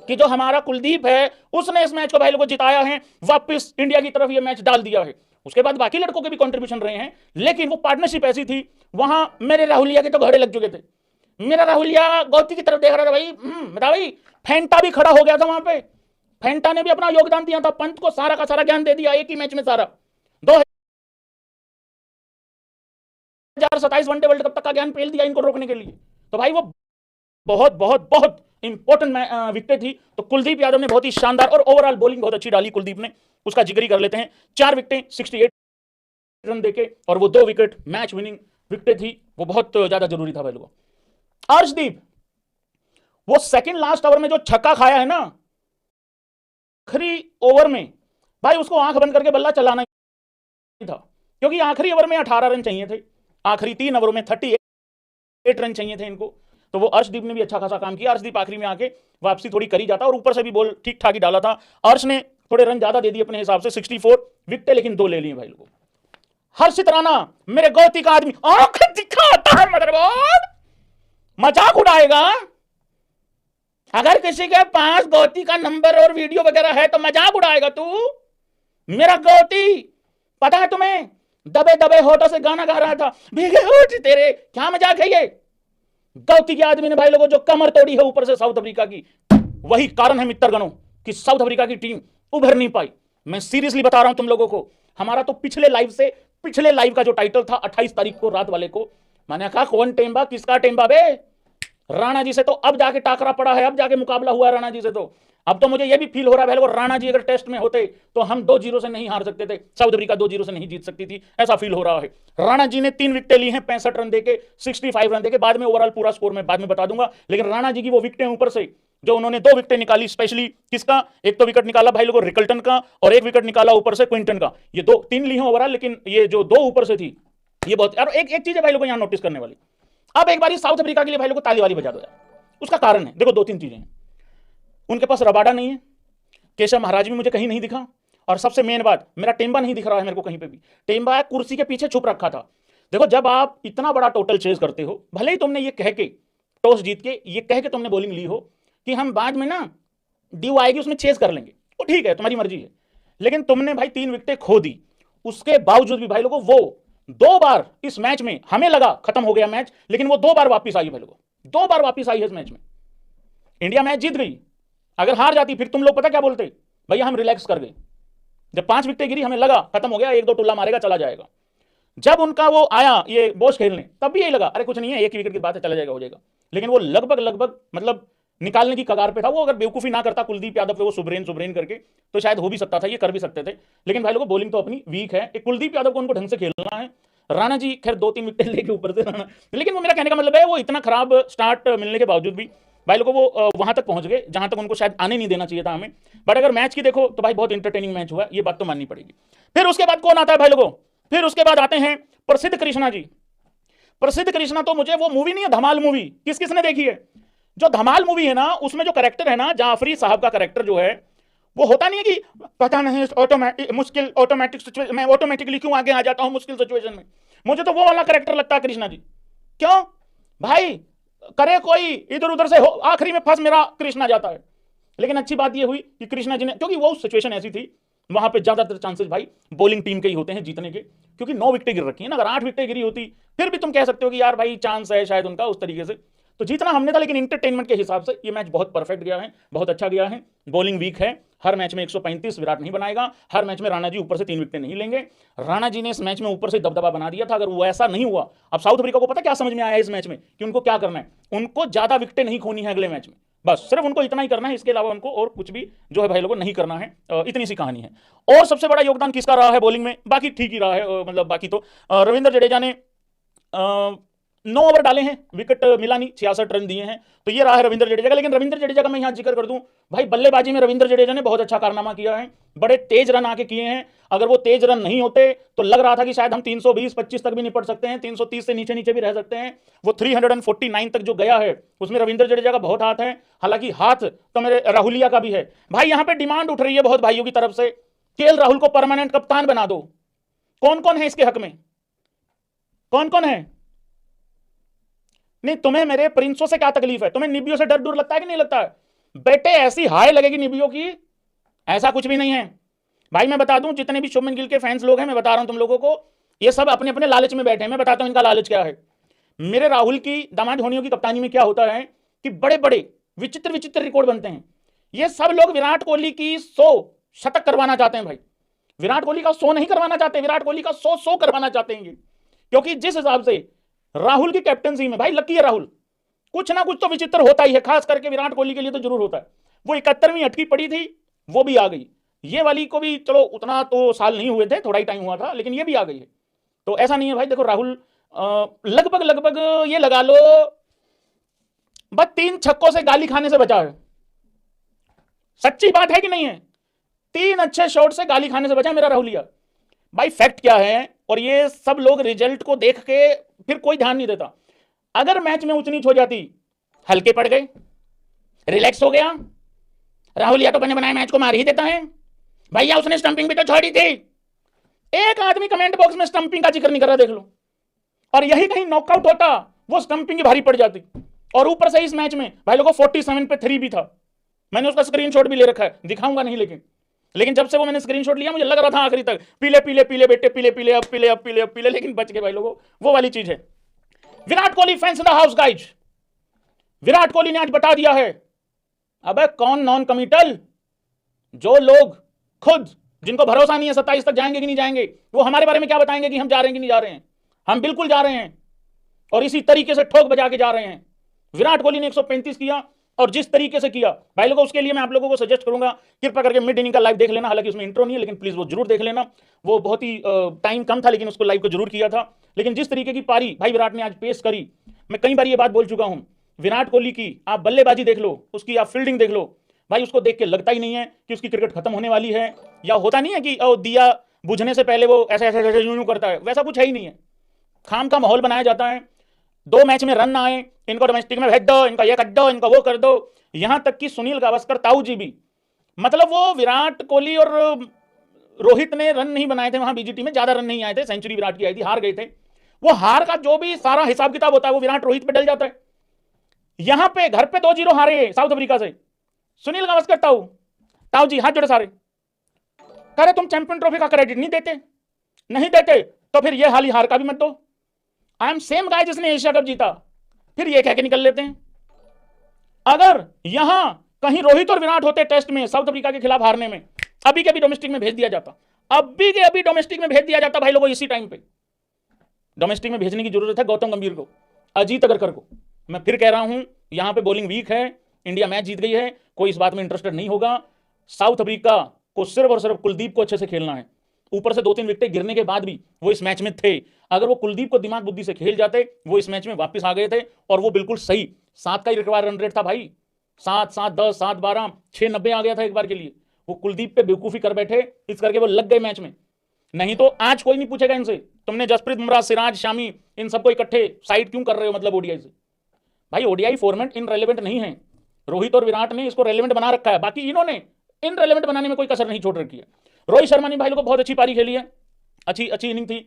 कि जो हमारा कुलदीप है उसने इस मैच को भाई लोगों को जिताया है, वापस इंडिया की तरफ ये मैच डाल दिया है। उसके बाद बाकी लड़कों के भी कंट्रीब्यूशन रहे हैं, लेकिन वो पार्टनरशिप ऐसी थी, वहां मेरे राहुलिया के तो घड़े लग चुके थे। मेरा राहुलिया गौती की तरफ देख रहा था, भाई बता भाई, फेंटा भी खड़ा हो गया था वहां पे, फेंटा ने भी अपना योगदान दिया था, पंत को सारा का सारा ज्ञान दे दिया एक ही मैच में सारा, 2027 वनडे वर्ल्ड कप तक का ज्ञान पेल दिया इनको रोकने के लिए। तो भाई वो बहुत बहुत बहुत इंपॉर्टेंट विकेट थी। तो कुलदीप यादव ने बहुत ही शानदार और ओवरऑल बॉलिंग बहुत अच्छी डाली कुलदीप ने, उसका जिक्र ही कर लेते हैं। 4 विकेटें 68 रन देके, और वो 2 विकेट मैच विनिंग विकेट थी, वो बहुत ज्यादा जरूरी था भाई लोगों। अर्शदीप वो सेकंड लास्ट ओवर में जो छक्का खाया है ना आखिरी ओवर में, भाई उसको आंख बंद करके बल्ला चलाना ही था, क्योंकि आखिरी ओवर में 18 रन चाहिए थे, आखिरी 3 ओवरों में 38 रन चाहिए थे इनको। तो वो अर्शदीप ने भी अच्छा खासा काम किया। अर्शदीप आखिरी में आके वापसी थोड़ी करी जाता, और ऊपर से भी बॉल ठीक ठाक ही डाला था। अर्श ने थोड़े रन ज्यादा दे दिए अपने हिसाब से, 64 विकेट, लेकिन 2 ले लिए भाई लोगों। हर्षित राणा मेरे गौती का आदमी, आंख दिखाता है मदरबोर्ड, मजाक उड़ाएगा। अगर किसी के पास गौती का नंबर और वीडियो वगैरह है तो मजाक उड़ाएगा तू। मेरा गौती, पता है तुम्हें, दबे दबे होठों से गाना गा रहा था, भीगे होठ तेरे, क्या मजाक है ये। गौती के आदमी ने भाई लोगों जो कमर तोड़ी है ऊपर से साउथ अफ्रीका की, वही कारण है मित्रगणों कि साउथ अफ्रीका की टीम उभर नहीं पाई। मैं सीरियसली बता रहा हूं तुम लोगों को, हमारा तो पिछले लाइव का जो टाइटल था 28 तारीख को रात वाले को, मैंने कहा कौन टेम्बा, किसका टेम्बा बे, राणा जी से तो अब जाके टाकरा पड़ा है, अब जाके मुकाबला हुआ राणा जी से। तो अब तो मुझे यह भी फील हो रहा है राणा जी अगर टेस्ट में होते तो हम 2-0 से नहीं हार सकते थे, साउथ अफ्रीका 2-0 से नहीं जीत सकती थी, ऐसा फील हो रहा है। राणा जी ने 3 विकेटें ली हैं 65 रन देके, 65 रन देके, बाद में ओवरऑल पूरा स्कोर मैं बाद में बता दूंगा। लेकिन राणा जी की वो विकेटें ऊपर से जो उन्होंने 2 विकेटें निकाली, स्पेशली किसका, एक तो विकेट निकाला भाई लोगों रिकल्टन का, और एक विकेट निकाला ऊपर से क्विंटन का, ये 3 ली हैं ओवरऑल, लेकिन ये जो 2 ऊपर से थी ये बहुत। और एक चीज है भाई लोगों यहां नोटिस करने वाली, अब एक बार साउथ अफ्रीका के लिए भाई लोगों ताली वाली बजा दो यार। उसका कारण है, देखो 2-3 चीजें हैं। उनके पास रबाडा नहीं है, केशव महाराज भी मुझे कहीं नहीं दिखा, और सबसे मेन बात, मेरा टेम्बा नहीं दिख रहा है मेरे को कहीं पे भी। टेम्बा कुर्सी के पीछे छुप रखा था। देखो जब आप इतना बड़ा टोटल चेज करते हो, भले ही तुमने ये कह के टॉस जीत के ये कह के तुमने बॉलिंग ली हो कि हम बाद में ना ड्यू आएगी उसमें चेज कर लेंगे, वो ठीक है, तुम्हारी मर्जी है, लेकिन तुमने भाई 3 विकेटें खो दी। उसके बावजूद भी भाई लोगों वो 2 बार इस मैच में, हमें लगा खत्म हो गया मैच, लेकिन वो 2 बार वापिस आई भाई लोगों, 2 बार वापिस आई है इस मैच में। इंडिया मैच जीत गई, अगर हार जाती फिर तुम लोग पता क्या बोलते, भैया हम रिलैक्स कर गए। जब 5 विकेटें गिरी हमें लगा खत्म हो गया, 1-2 टुल्ला मारेगा चला जाएगा। जब उनका वो आया ये बोझ खेलने, तब भी यही लगा अरे कुछ नहीं है, 1 विकेट की बात है, चला जाएगा, हो जाएगा। लेकिन वो लगभग मतलब निकालने की कगार पे था। वो अगर बेवकूफी ना करता कुलदीप यादव पे वो सुब्रेन करके, तो शायद हो भी सकता था, ये कर भी सकते थे। लेकिन भाई लोगों बॉलिंग तो अपनी वीक है, एक कुलदीप यादव को उनको ढंग से खेलना है। राणा जी खैर 2-3 विकेट लेके ऊपर से राणा, लेकिन वो मेरा कहने का मतलब है वो इतना खराब स्टार्ट मिलने के बावजूद भी भाई लोगों वो वहां तक पहुंच गए जहां तक उनको शायद आने नहीं देना चाहिए था हमें। बट अगर मैच की देखो तो भाई बहुत इंटरटेनिंग मैच हुआ, ये बात तो माननी पड़ेगी। फिर उसके बाद कौन आता है भाई लोगों, फिर उसके बाद आते हैं प्रसिद्ध कृष्णा जी। प्रसिद्ध कृष्णा तो मुझे वो मूवी नहीं है धमाल मूवी, किस किसने देखी है, जो धमाल मूवी है ना उसमें जो करेक्टर है ना जाफरी साहब का करेक्टर जो है, वो होता नहीं है कि पता नहीं ऑटोमेटिक मुश्किल ऑटोमेटिक सिचुएशन, मैं ऑटोमेटिकली क्यों आगे आ जाता हूं मुश्किल सिचुएशन में, मुझे तो वो वाला करेक्टर लगता है कृष्णा जी। क्यों भाई, करे कोई इधर उधर से हो, आखिरी में फंस मेरा कृष्णा जाता है। लेकिन अच्छी बात ये हुई कि कृष्णा जी ने, क्योंकि वो सिचुएशन ऐसी थी वहां पे ज्यादातर चांसेस भाई बॉलिंग टीम के ही होते हैं जीतने के, क्योंकि 9 विकेटें गिर रखी है ना, अगर 8 विकेटें गिरी होती फिर भी तुम कह सकते हो कि यार भाई चांस है शायद उनका उस तरीके से, तो जीतना हमने था। लेकिन इंटरटेनमेंट के हिसाब से ये मैच बहुत परफेक्ट गया है, बहुत अच्छा गया है। बॉलिंग वीक है, हर मैच में 135 विराट नहीं बनाएगा, हर मैच में राणा जी ऊपर से 3 विकेटें नहीं लेंगे। राणा जी ने इस मैच में ऊपर से दबदबा बना दिया था, अगर वो ऐसा नहीं हुआ, अब साउथ अफ्रीका को पता क्या समझ में आया है इस मैच में कि उनको क्या करना है, उनको ज्यादा विकेटें नहीं खोनी है अगले मैच में, बस सिर्फ उनको इतना ही करना है, इसके अलावा उनको और कुछ भी जो है भाई लोगों नहीं करना है, इतनी सी कहानी है। और सबसे बड़ा योगदान किसका रहा है बॉलिंग में, बाकी ठीक ही रहा है, मतलब बाकी तो रविंद्र जडेजा ने 9 ओवर डाले हैं, विकेट मिला नहीं, 66 रन दिए हैं, तो ये रहा है रविंद्र जडेजा का। लेकिन रविंद्र जडेजा का मैं यहां जिक्र कर दूं, भाई बल्लेबाजी में रविंद्र जडेजा ने बहुत अच्छा कारनामा किया है, बड़े तेज रन आके किए हैं। अगर वो तेज रन नहीं होते तो लग रहा था कि शायद हम 320-25 तक भी निपट सकते हैं, 330 से नीचे नीचे भी रह सकते हैं। वो 349 तक जो गया है उसमें रविंद्र जडेजा का बहुत हाथ है, हालांकि हाथ तो मेरे राहुलिया का भी है। भाई यहां पर डिमांड उठ रही है बहुत भाइयों की तरफ से, केएल राहुल को परमानेंट कप्तान बना दो। कौन कौन है इसके हक में, कौन कौन है? नहीं तुम्हें मेरे प्रिंसों से क्या तकलीफ है, तुम्हें निबियों से डर डर लगता है कि नहीं लगता है? बेटे ऐसी हाय लगेगी निबियों की, ऐसा कुछ भी नहीं है भाई। मैं बता दूं, जितने भी शुभमन गिल के फैंस लोग हैं, मैं बता रहा हूं तुम लोगों को, ये सब अपने अपने लालच में बैठे हैं। मैं बताता हूं इनका लालच क्या है। मेरे राहुल की दामाद धोनियों की कप्तानी में क्या होता है कि बड़े बड़े विचित्र विचित्र रिकॉर्ड बनते हैं। ये सब लोग विराट कोहली की 100 शतक करवाना चाहते हैं भाई। विराट कोहली का 100 नहीं करवाना चाहते, विराट कोहली का 100 करवाना चाहते हैं ये। क्योंकि जिस हिसाब से राहुल की कैप्टनसी में, भाई लकी है राहुल, कुछ ना कुछ तो विचित्र होता ही है, खास करके विराट कोहली के लिए तो जरूर होता है। वो 71वीं अटकी पड़ी थी, वो भी आ गई। ये वाली को भी चलो उतना तो साल नहीं हुए थे, थोड़ा ही टाइम हुआ था, लेकिन ये भी आ गई है। तो ऐसा नहीं है भाई। देखो राहुल लगभग लगभग ये लगा लो बस 3 छक्कों से गाली खाने से बचा है। सच्ची बात है कि नहीं है? 3 अच्छे शॉट से गाली खाने से बचा मेरा राहुलिया भाई। फैक्ट क्या है, और ये सब लोग रिजल्ट को देख के फिर कोई ध्यान नहीं देता। अगर मैच में ऊंच नीच हो जाती, हल्के पड़ गए, रिलैक्स हो गया, राहुल या तो बने बनाए मैच को मार ही देता है भैया, उसने स्टंपिंग भी तो छोड़ी थी। एक आदमी कमेंट बॉक्स में स्टंपिंग का जिक्र नहीं कर रहा, देख लो। और यही कहीं नॉकआउट होता, वो स्टंपिंग की भारी पड़ जाती। और ऊपर से इस मैच में भाई लोगों 47 पे 3 भी था। मैंने उसका स्क्रीनशॉट भी ले रखा है, दिखाऊंगा नहीं, लेकिन जब से वो मैंने स्क्रीनशॉट लिया मुझे लग रहा था आखिरी तक पीले पीले पीले बेटे, पीले पीले, अब पीले, अब पीले, अब पीले, लेकिन बच गए भाई लोगों। वो वाली चीज है। Virat Kohli fans in the house guys, Virat Kohli ने आज बता दिया है। अबे कौन नॉन कमिटल? जो लोग खुद, जिनको भरोसा नहीं है 27 तक जाएंगे कि नहीं जाएंगे, वो हमारे बारे में क्या बताएंगे कि हम जा रहे हैं कि नहीं जा रहे हैं? हम बिल्कुल जा रहे हैं, और इसी तरीके से ठोक बजा के जा रहे हैं। विराट कोहली ने 135 किया, और जिस तरीके से किया भाई लोगों, उसके लिए मैं आप लोगों को सजेस्ट करूंगा, कृपया करके मिड इनिंग का लाइव देख लेना। हालांकि उसमें इंट्रो नहीं है, लेकिन प्लीज वो जरूर देख लेना। वो बहुत ही टाइम कम था, लेकिन उसको लाइव को जरूर किया था। लेकिन जिस तरीके की पारी भाई विराट ने आज पेश करी, मैं कई बार ये बात बोल चुका हूं, विराट कोहली की आप बल्लेबाजी देख लो, उसकी आप फील्डिंग देख लो भाई, उसको देख के लगता ही नहीं है कि उसकी क्रिकेट खत्म होने वाली है। या होता नहीं है कि दिया बुझने से पहले वो ऐसे ऐसे ऐसे यूं करता है, वैसा कुछ है ही नहीं है। खाम का माहौल बनाया जाता है। 2 मैच में रन ना आए, इनको डोमेस्टिक में भेज दो, इनका ये कर दो, इनका वो कर दो। यहां तक कि सुनील गावस्कर ताऊ जी भी, मतलब वो विराट कोहली और रोहित ने रन नहीं बनाए थे वहां बीजीटी में, ज्यादा रन नहीं आए थे, सेंचुरी विराट की आई थी, हार गए थे। वो हार का जो भी सारा हिसाब किताब होता है वो विराट रोहित पे डल जाता है। यहां पे घर पे 2-0 हारे साउथ अफ्रीका से, सुनील गावस्कर ताऊ, ताऊ जी हाथ जोड़े सारे, कह रहे तुम चैंपियन ट्रॉफी का क्रेडिट नहीं देते, नहीं देते तो फिर ये हाली हार का भी मत दो। आई एम सेम गाय जिसने एशिया कप जीता, फिर ये कह के निकल लेते हैं। अगर यहां कहीं रोहित और विराट होते टेस्ट में साउथ अफ्रीका के खिलाफ हारने में, अभी के अभी डोमेस्टिक में भेज दिया जाता, अभी के अभी डोमेस्टिक में भेज दिया जाता भाई लोगों। इसी टाइम पे डोमेस्टिक में भेजने की जरूरत है गौतम गंभीर को, अजीत अगरकर को। मैं फिर कह रहा हूं, यहां पे बॉलिंग वीक है, इंडिया मैच जीत गई है, कोई इस बात में इंटरेस्टेड नहीं होगा। साउथ अफ्रीका को सिर्फ और सिर्फ कुलदीप को अच्छे से खेलना है। ऊपर से 2-3 विकेटें गिरने के बाद भी वो इस मैच में थे। अगर वो कुलदीप को दिमाग बुद्धि से खेल जाते, वो इस मैच में वापस आ गए थे, और वो बिल्कुल सही 7 का ही रिक्वायर्ड रन रेट था भाई। 7, 7, 10, 7, 12, 6, 90 आ गया था एक बार के लिए। वो कुलदीप पे बेवकूफी कर बैठे, इस करके वो लग गए मैच में। नहीं तो आज कोई नहीं पूछेगा इनसे, तुमने जसप्रीत बुमराह, सिराज, शामी, इन सबको इकट्ठे साइड क्यों कर रहे हो, मतलब ओडीआई से। भाई ओडीआई फॉर्मेट इनरेलेवेंट नहीं है, रोहित और विराट ने इसको रेलेवेंट बना रखा है, बाकी इन्होंने इनरेलेवेंट बनाने में कोई कसर नहीं छोड़ रखी है। रोहित शर्मा ने भाई लोगों को बहुत अच्छी पारी खेली है, अच्छी इनिंग थी,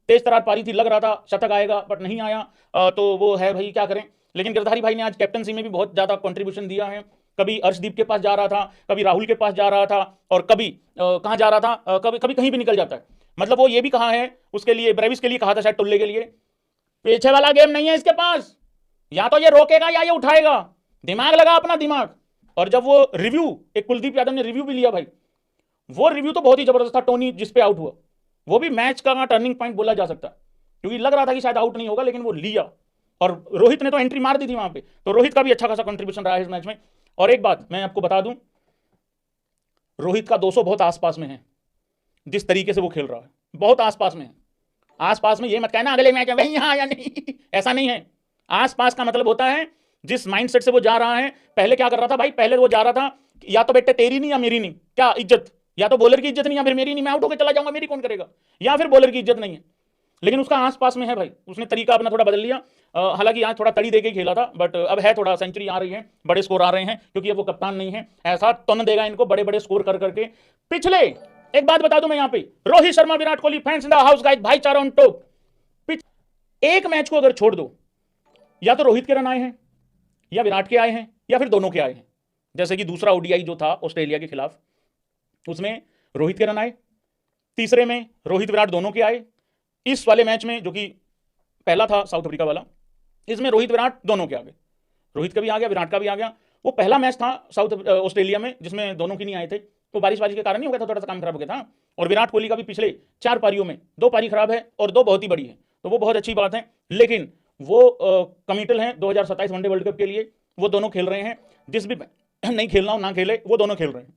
तेज तरार पारी थी, लग रहा था शतक आएगा बट नहीं आया। तो वो है भाई, क्या करें। लेकिन गिरधारी भाई ने आज कैप्टनसी में भी बहुत ज्यादा कंट्रीब्यूशन दिया है। कभी अर्शदीप के पास जा रहा था, कभी राहुल के पास जा रहा था, और कभी कहाँ जा रहा था, कभी कभी कहीं भी निकल जाता है। मतलब वो ये भी कहा है उसके लिए, ब्रेविस के लिए कहा था शायद, टुल्ले के लिए, पीछे वाला गेम नहीं है इसके पास, या तो ये रोकेगा या ये उठाएगा, दिमाग लगा अपना दिमाग। और जब वो रिव्यू, एक कुलदीप यादव ने रिव्यू भी लिया भाई, वो रिव्यू तो बहुत ही जबरदस्त था। टोनी जिस पे आउट हुआ, वो भी मैच का टर्निंग पॉइंट बोला जा सकता है, क्योंकि लग रहा था कि शायद आउट नहीं होगा, लेकिन वो लिया। और रोहित ने तो एंट्री मार दी थी वहां पे, तो रोहित का भी अच्छा खासा कंट्रीब्यूशन रहा है इस मैच में। और एक बात मैं आपको बता दूं, रोहित का 200 बहुत आसपास में है, जिस तरीके से वो खेल रहा है बहुत आसपास में है। आसपास में ये मत कहना अगले मैच में वही यहां या नहीं, ऐसा नहीं है। आसपास का मतलब होता है जिस माइंडसेट से वो जा रहा है। पहले क्या कर रहा था भाई, पहले वो जा रहा था या तो बेटे तेरी नहीं या मेरी नहीं, क्या इज्जत, या तो बॉलर की इज्जत नहीं या फिर मेरी नहीं, मैं आउट होकर चला जाऊंगा, मेरी कौन करेगा, या फिर बॉलर की इज्जत नहीं है। लेकिन उसका आसपास में है भाई, उसने तरीका अपना थोड़ा बदल लिया। हालांकि आज थोड़ा तड़ी देके खेला था, बट अब है थोड़ा, सेंचुरी आ रही है, बड़े स्कोर आ रहे हैं, क्योंकि अब वो कप्तान नहीं है। ऐसा तन देगा इनको बड़े बड़े स्कोर कर करके। पिछले एक बात बता दूं मैं यहाँ पे, Rohit Sharma, Virat Kohli fans in the house guys, भाईचारा ऑन टॉप। एक मैच को अगर छोड़ दो, या तो रोहित के रन आए हैं, या विराट के आए हैं, या फिर दोनों के आए हैं। जैसे कि दूसरा ओडीआई जो था ऑस्ट्रेलिया के खिलाफ, उसमें रोहित के रन आए, तीसरे में रोहित विराट दोनों के आए, इस वाले मैच में जो कि पहला था साउथ अफ्रीका वाला, इसमें रोहित विराट दोनों के आ गए, रोहित का भी आ गया, विराट का भी आ गया। वो पहला मैच था साउथ ऑस्ट्रेलिया में जिसमें दोनों की नहीं आए थे, तो बारिश के कारण नहीं हो गया था, थोड़ा सा काम खराब हो गया था। और विराट कोहली का भी पिछले 4 पारियों में 2 पारी खराब है और 2 बहुत ही बड़ी है, तो वो बहुत अच्छी बात है। लेकिन वो कमिटल हैं 2027 वनडे वर्ल्ड कप के लिए, वो दोनों खेल रहे हैं, जिस भी नहीं खेलना हो ना खेले, वो दोनों खेल रहे हैं।